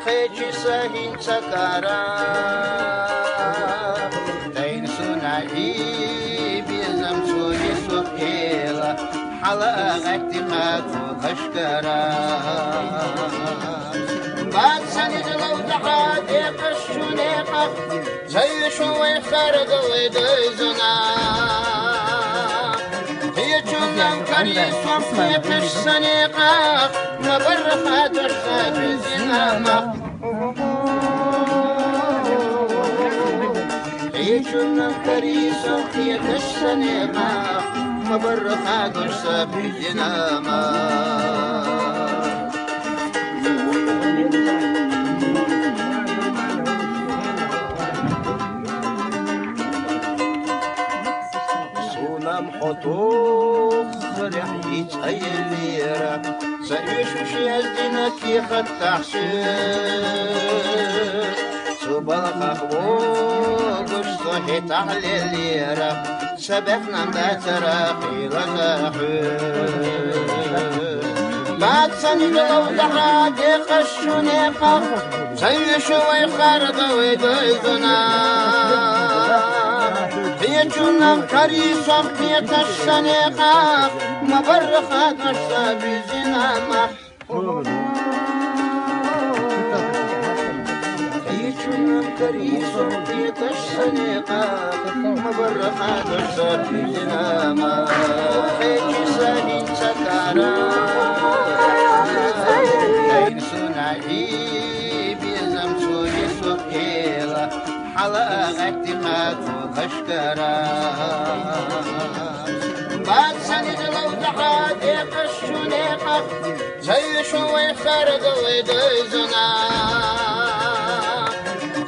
خيتي ساهين سكارا دين سنعي بيزم سوري سكيلا حلا غتي خاتو خشكرا بعد سنة لو دعادي قشونيقا زي شوي خرق ويدزنا هي جنة كريسة في قش سنيقا مبرخات الخاب زناما هي جنة كريسة في قش سنيقا مبرخات الخاب زناما محطوط ريحي تأيليرا سأيش وشيالدنا كي خد تحشير صبالك أخبوك وشصحي تحليليرا سبقنا مداتراقي لزاحير بعد سنة لو دعادي قشونيقا زي شوي خارق ويدويدنا هي جنة كريسة في الشنيقة مبرخة الشابي زنامة هي جنة كريسة في الشنيقة مبرخة الشابي زنامة خيتي ساهين سكارا دين سنعي بيزم سوري سكيلا حلا غتي خاتو خشكرا بعد سنة لو دعادي قشونيقا زي شوي خرق ويدزنا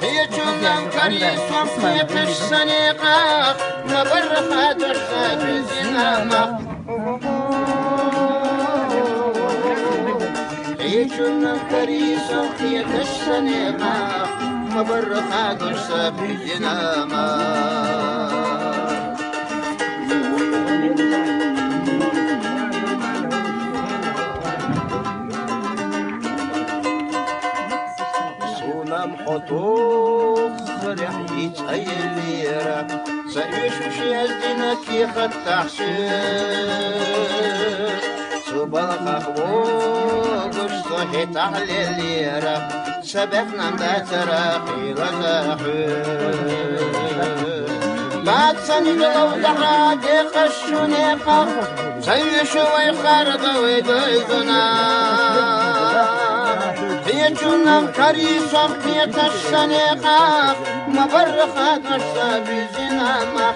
هي جنة كريسة في قش سنيقا مبرخات الخاب زناما هي جنة كريسة في قش سنيقا مبرخات الخاب زناما محطوط ريحي تأيليرا سأيش وشيالدنا كي خد تحشير صبالك أخبوك وشصحي تحليليرا سبقنا مداتراقي لزاحير بعد سنة لو دعادي قشونيقا زي شوي خارق ويدويدنا هي جنة كريسة في الشنيقة مبرخة الشابي زنامة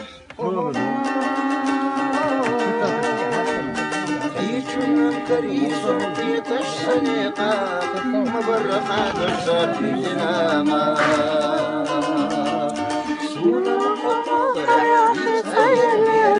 هي جنة كريسة في الشنيقة مبرخة الشابي زنامة